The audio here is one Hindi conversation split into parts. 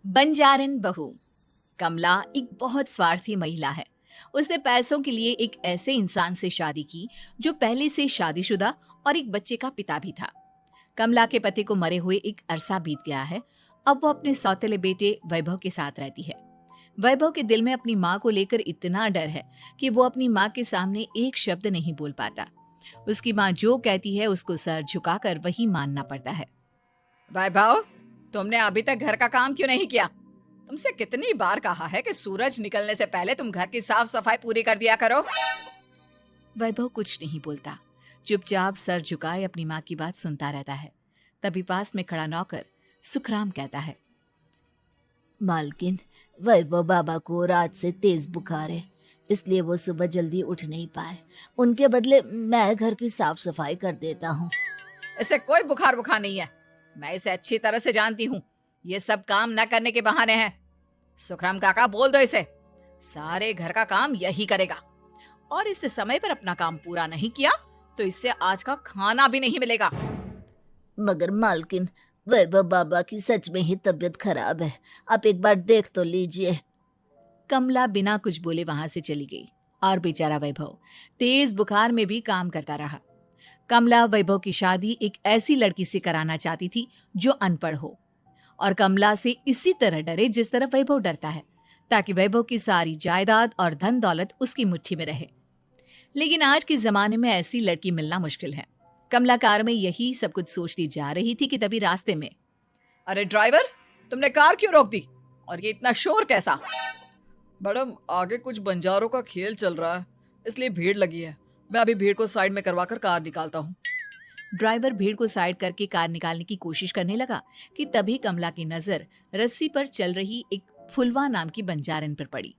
बंजारन बहू। कमला एक बहुत स्वार्थी महिला है। उसने पैसों के लिए एक ऐसे इंसान से शादी की जो पहले से शादीशुदा और एक बच्चे का पिता भी था। कमला के पति को मरे हुए एक अरसा बीत गया है। अब वो अपने सौतेले बेटे वैभव के साथ रहती है। वैभव के दिल में अपनी माँ को लेकर इतना डर है कि वो अपनी माँ के सामने एक शब्द नहीं बोल पाता। उसकी माँ जो कहती है उसको सर झुकाकर वही मानना पड़ता है। वैभव, तुमने अभी तक घर का काम क्यों नहीं किया? तुमसे कितनी बार कहा है कि सूरज निकलने से पहले तुम घर की साफ सफाई पूरी कर दिया करो। वैभव कुछ नहीं बोलता, चुपचाप सर झुकाए अपनी माँ की बात सुनता रहता है। तभी पास में खड़ा नौकर सुखराम कहता है, मालकिन, वैभव बाबा को रात से तेज बुखार है, इसलिए वो सुबह जल्दी उठ नहीं पाए। उनके बदले मैं घर की साफ सफाई कर देता हूँ। इसे कोई बुखार नहीं है। मैं इसे अच्छी तरह से जानती हूँ। ये सब काम न करने के बहाने हैं। सुखराम काका, बोल दो इसे, सारे घर का काम यही करेगा। और इससे समय पर अपना काम पूरा नहीं किया तो इससे आज का खाना भी नहीं मिलेगा। मगर मालकिन, वैभव बाबा की सच में ही तबीयत खराब है, आप एक बार देख तो लीजिए। कमला बिना कुछ बोले वहां से चली गई और बेचारा वैभव तेज बुखार में भी काम करता रहा। कमला वैभव की शादी एक ऐसी लड़की से कराना चाहती थी जो अनपढ़ हो और कमला से इसी तरह डरे जिस तरह वैभव डरता है, ताकि वैभव की सारी जायदाद और धन दौलत उसकी मुट्ठी में रहे। लेकिन आज के जमाने में ऐसी लड़की मिलना मुश्किल है। कमला कार में यही सब कुछ सोचती जा रही थी कि तभी रास्ते में, अरे ड्राइवर, तुमने कार क्यों रोक दी? और ये इतना शोर कैसा? मैडम, आगे कुछ बंजारों का खेल चल रहा है, इसलिए भीड़ लगी है। मैं अभी भीड़ को साइड में करवाकर कार निकालता हूँ। ड्राइवर भीड़ को साइड करके कार निकालने की कोशिश करने लगा कि तभी कमला की नजर रस्सी पर चल रही एक फुलवा नाम की बंजारन पर पड़ी।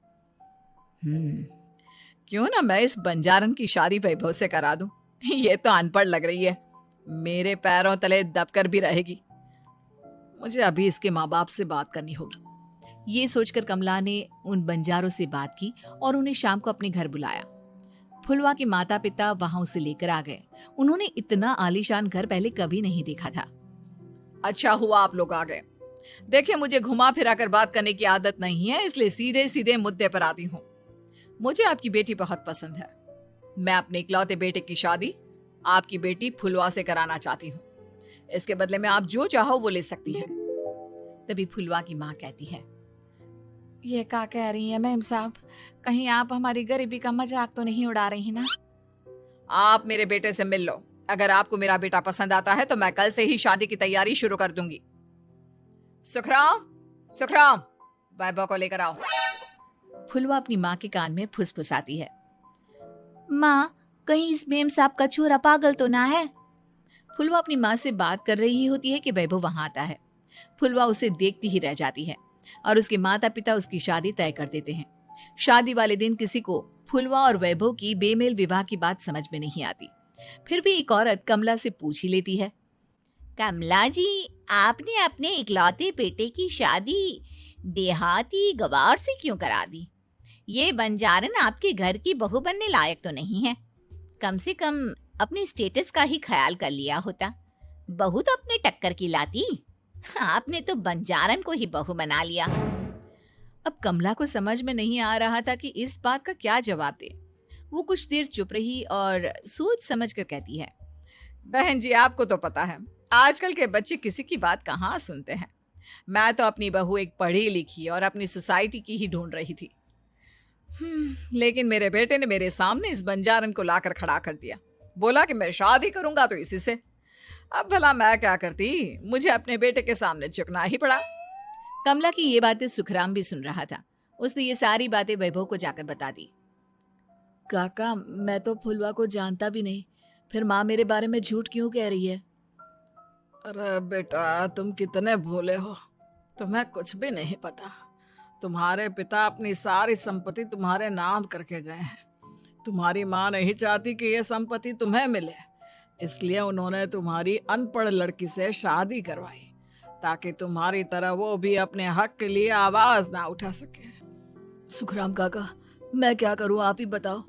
क्यों ना मैं इस बंजारन की शादी वैभव से करा दूं? ये तो अनपढ़ लग रही है, मेरे पैरों तले दबकर भी रहेगी। मुझे अभी इसके माँ बाप से बात करनी होगी। ये सोचकर कमला ने उन बंजारों से बात की और उन्हें शाम को अपने घर बुलाया। फुलवा के माता पिता वहां उसे लेकर आ गए। उन्होंने इतना आलीशान घर पहले कभी नहीं देखा था। अच्छा हुआ आप लोग आ गए। देखिए, मुझे घुमा फिरा कर बात करने की आदत नहीं है, इसलिए सीधे सीधे मुद्दे पर आती हूँ। मुझे आपकी बेटी बहुत पसंद है। मैं अपने इकलौते बेटे की शादी आपकी बेटी फुलवा से कराना चाहती हूँ। इसके बदले में आप जो चाहो वो ले सकती हैं। तभी फुलवा की माँ कहती है, ये क्या कह रही है मैम साहब? कहीं आप हमारी गरीबी का मजाक तो नहीं उड़ा रही ना? आप मेरे बेटे से मिल लो। अगर आपको मेरा बेटा पसंद आता है तो मैं कल से ही शादी की तैयारी शुरू कर दूंगी। सुखराम, सुखराम, वैभव को लेकर आओ। फुलवा अपनी माँ के कान में फुसफुसाती है, माँ, कहीं इस मेम साहब का छोरा पागल तो ना है? फुलवा अपनी माँ से बात कर रही होती है कि वैभव वहां आता है। फुलवा उसे देखती ही रह जाती है और उसके माता पिता उसकी शादी तय कर देते हैं। शादी वाले दिन किसी को फुलवा और वैभव की बेमेल विवाह की बात समझ में नहीं आती। फिर भी एक औरत कमला से पूछ ही लेती है, कमला जी, आपने अपने इकलौते बेटे की शादी देहाती गवार से क्यों करा दी? ये बंजारन आपके घर की बहू बनने लायक तो नहीं है। कम से कम अपने स्टेटस का ही ख्याल कर लिया होता। बहू तो अपने टक्कर की लाती, आपने तो बंजारन को ही बहू बना लिया। अब कमला को समझ में नहीं आ रहा था कि इस बात का क्या जवाब दे। वो कुछ देर चुप रही और सोच समझ कर कहती है, बहन जी, आपको तो पता है आजकल के बच्चे किसी की बात कहाँ सुनते हैं। मैं तो अपनी बहू एक पढ़ी लिखी और अपनी सोसाइटी की ही ढूंढ रही थी। लेकिन मेरे बेटे ने मेरे सामने इस बंजारन को लाकर खड़ा कर दिया। बोला कि मैं शादी करूंगा तो इसी से। अब भला मैं क्या करती, मुझे अपने बेटे के सामने झुकना ही पड़ा। कमला की ये बातें सुखराम भी सुन रहा था। उसने ये सारी बातें वैभव को जाकर बता दी। काका, मैं तो फुलवा को जानता भी नहीं, फिर माँ मेरे बारे में झूठ क्यों कह रही है? अरे बेटा, तुम कितने भोले हो, तुम्हें कुछ भी नहीं पता। तुम्हारे पिता अपनी सारी संपत्ति तुम्हारे नाम करके गए हैं। तुम्हारी माँ नहीं चाहती कि यह संपत्ति तुम्हें मिले, इसलिए उन्होंने तुम्हारी अनपढ़ लड़की से शादी करवाई ताकि तुम्हारी तरह वो भी अपने हक के लिए आवाज ना उठा सके। सुखराम काका, मैं क्या करूं, आप ही बताओ।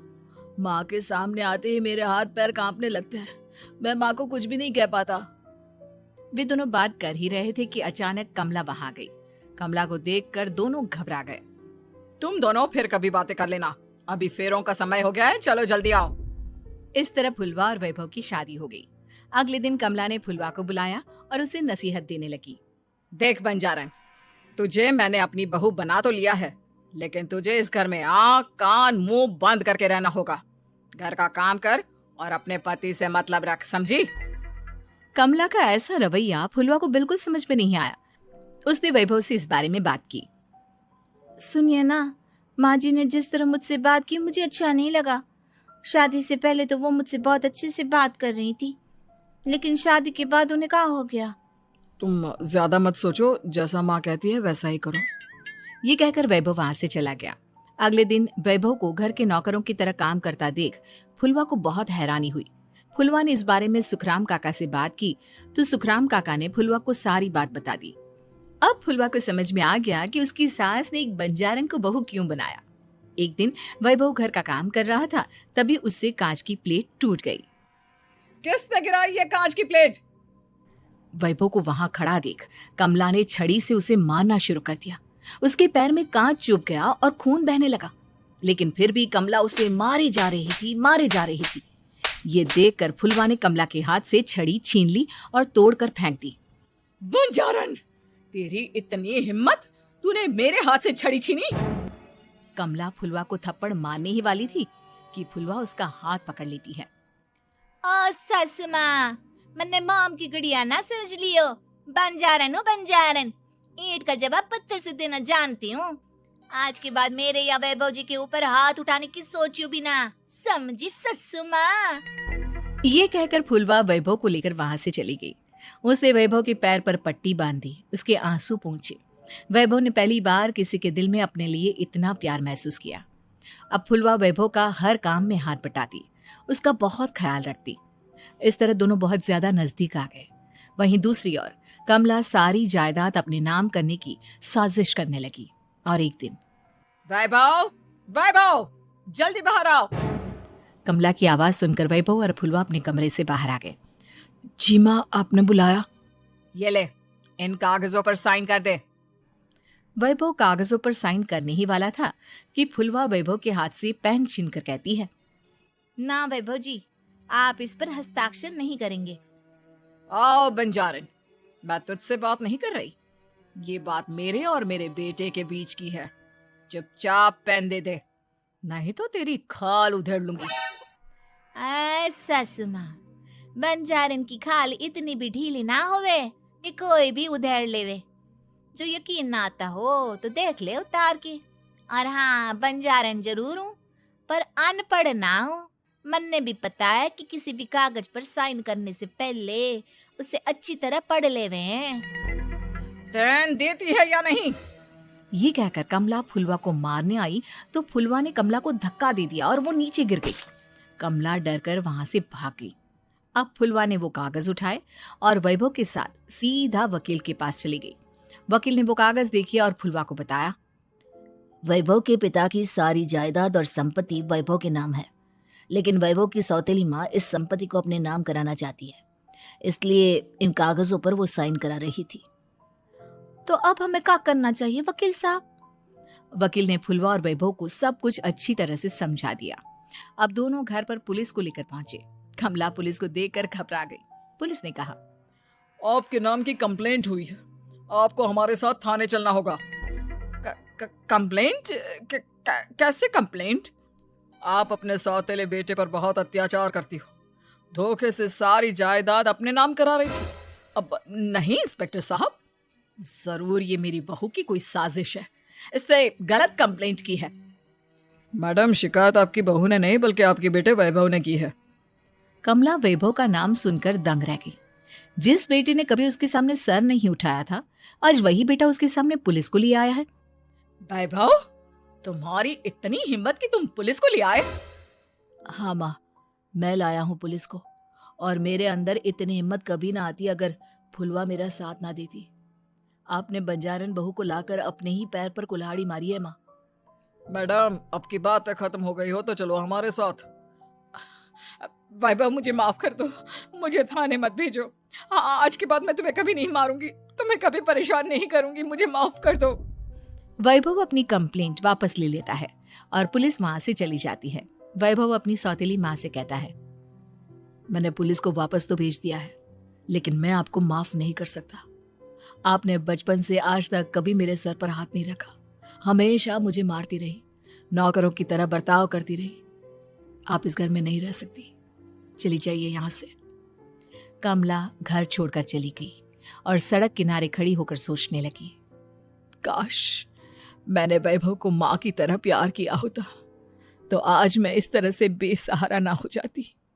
माँ के सामने आते ही मेरे हाथ पैर कांपने लगते हैं। मैं माँ को कुछ भी नहीं कह पाता। वे दोनों बात कर ही रहे थे कि अचानक कमला वहां गई। कमला को देखकर दोनों घबरा गए। तुम दोनों फिर कभी बातें कर लेना, अभी फेरों का समय हो गया है, चलो जल्दी आओ। इस तरह फुलवा और वैभव की शादी हो गई। अगले दिन कमला ने फुलवा को बुलाया और उसे नसीहत देने लगी। देख बंजारन, तुझे मैंने अपनी बहू बना तो लिया है, लेकिन तुझे इस घर में आँख कान मुंह बंद करके रहना होगा। घर का काम कर और अपने पति से मतलब रख, समझी? कमला का ऐसा रवैया फुलवा को बिल्कुल समझ में नहीं आया। उसने वैभव से इस बारे में बात की। सुनिए ना, माँ जी ने जिस तरह मुझसे बात की मुझे अच्छा नहीं लगा। शादी से पहले तो वो मुझसे बहुत अच्छे से बात कर रही थी, लेकिन शादी के बाद उन्हें क्या हो गया? तुम ज्यादा मत सोचो, जैसा माँ कहती है वैसा ही करो। ये कहकर वैभव वहां से चला गया। अगले दिन वैभव को घर के नौकरों की तरह काम करता देख फुलवा को बहुत हैरानी हुई। फुलवा ने इस बारे में सुखराम काका से बात की तो सुखराम काका ने फुलवा को सारी बात बता दी। अब फुलवा को समझ में आ गया कि उसकी सास ने एक बंजारन को बहू क्यों बनाया। एक दिन वैभव घर का काम कर रहा था, तभी उससे कांच की प्लेट टूट गई। किसने गिराई ये कांच की प्लेट? वैभव को वहां खड़ा देख कमला ने छड़ी से उसे मारना शुरू कर दिया। उसके पैर में कांच चुभ गया और खून बहने लगा, लेकिन फिर भी कमला उसे मारे जा रही थी। ये देखकर फुलवा ने कमला के हाथ से छड़ी छीन ली और तोड़कर फेंक दी। बंजारन, तेरी इतनी हिम्मत, तूने मेरे हाथ से छड़ी छीनी? कमला फुलवा को थप्पड़ मारने ही वाली थी कि फुलवा उसका हाथ पकड़ लेती है। ओ सस माँ, मैंने मॉम की गुड़िया ना समझ लियो। बंजारन हो बंजारन, ईंट का जवाब पत्थर से देना जानती हूँ। आज के बाद मेरे या वैभव जी के ऊपर हाथ उठाने की सोचियो भी ना, समझी ससु माँ? ये कहकर फुलवा वैभव को लेकर वहां से चली गई। उसने वैभव के पैर पर पट्टी बांधी, उसके आंसू पोंछे। वैभव ने पहली बार किसी के दिल में अपने लिए इतना प्यार महसूस किया। अब फुलवा वैभव का हर काम में हाथ बटाती, उसका बहुत ख्याल रखती। इस तरह दोनों बहुत ज्यादा नजदीक आ गए। वहीं दूसरी ओर कमला सारी जायदाद अपने नाम करने की साजिश करने लगी। और एक दिन, वैभव, वैभव, जल्दी बाहर आओ। कमला की आवाज सुनकर वैभव और फुलवा अपने कमरे से बाहर आ गए। जी माँ, आपने बुलाया? ये ले, इन कागजों पर साइन कर दे। वैभव कागजों पर साइन करने ही वाला था कि फुलवा वैभव के हाथ से पेन छीनकर कहती है, ना वैभव जी, आप इस पर हस्ताक्षर नहीं करेंगे। आओ बंजारन, मैं तुझसे बात नहीं कर रही। ये बात मेरे और मेरे बेटे के बीच की है। चुपचाप पेन दे दे, नहीं तो तेरी खाल उधेड़ लूंगी। सस माँ, बंजारन की खाल इतनी भी ढीली ना होवे कि कोई भी उधेड़ लेवे। जो यकीन ना आता हो तो देख ले उतार के। और हाँ, बंजारन जरूर हूँ, पर अनपढ़ ना हूँ। मन ने भी पता है कि किसी भी कागज पर साइन करने से पहले उसे अच्छी तरह पढ़ लेवे हैं। पेन देती है या नहीं? ये कहकर कमला फुलवा को मारने आई तो फुलवा ने कमला को धक्का दे दिया और वो नीचे गिर गई। कमला डरकर वहां से भाग गई। अब फुलवा ने वो कागज उठाए और वैभव के साथ सीधा वकील के पास चली गई। वकील ने वो कागज देखी और फुलवा को बताया, वैभव के पिता की सारी जायदाद और संपत्ति वैभव के नाम है, लेकिन वैभव की सौतेली माँ इस संपत्ति को अपने नाम कराना चाहती है, इसलिए इन कागजों पर वो साइन करा रही थी। तो अब हमें क्या करना चाहिए वकील साहब? वकील ने फुलवा और वैभव को सब कुछ अच्छी तरह से समझा दिया। अब दोनों घर पर पुलिस को लेकर पहुंचे। कमला पुलिस को देखकर घबरा गई। पुलिस ने कहा, आपके नाम की कंप्लेंट हुई है, आपको हमारे साथ थाने चलना होगा। कंप्लेंट? कैसे कंप्लेंट? आप अपने सौतेले बेटे पर बहुत अत्याचार करती हो, धोखे से सारी जायदाद अपने नाम करा रही थी। अब नहीं इंस्पेक्टर साहब, जरूर ये मेरी बहू की कोई साजिश है, इससे गलत कंप्लेंट की है। मैडम, शिकायत आपकी बहू ने नहीं बल्कि आपके बेटे वैभव ने की है। कमला वैभव का नाम सुनकर दंग रह गई। जिस बेटे ने कभी उसके सामने सर नहीं उठाया था, आज वही बेटा उसके सामने पुलिस को ले आया है। वैभव, तुम्हारी इतनी हिम्मत कि तुम पुलिस को ले आए? हाँ माँ, मैं लाया हूँ पुलिस को, और मेरे अंदर इतनी हिम्मत कभी ना आती अगर फुलवा मेरा साथ ना देती। आपने बंजारन बहू को लाकर अपने ही पैर पर कुल्हाड़ी मारी है माँ। मैडम, अब की बात खत्म हो गई हो तो चलो हमारे साथ। वैभव, मुझे माफ कर दो, मुझे थाने मत भेजो। हाँ, आज के बाद मैं तुम्हें कभी नहीं मारूंगी, तुम्हें कभी परेशान नहीं करूंगी, मुझे माफ कर दो। वैभव अपनी कंप्लेंट वापस ले लेता है और पुलिस वहां से चली जाती है। वैभव अपनी सौतेली माँ से कहता है, मैंने पुलिस को वापस तो भेज दिया है, लेकिन मैं आपको माफ नहीं कर सकता। आपने बचपन से आज तक कभी मेरे सर पर हाथ नहीं रखा, हमेशा मुझे मारती रही, नौकरों की तरह बर्ताव करती रही। आप इस घर में नहीं रह सकती, चली जाइए यहाँ से। कमला घर छोड़कर चली गई और सड़क किनारे खड़ी होकर सोचने लगी, काश मैंने वैभव को माँ की तरह प्यार किया होता तो आज मैं इस तरह से बेसहारा ना हो जाती।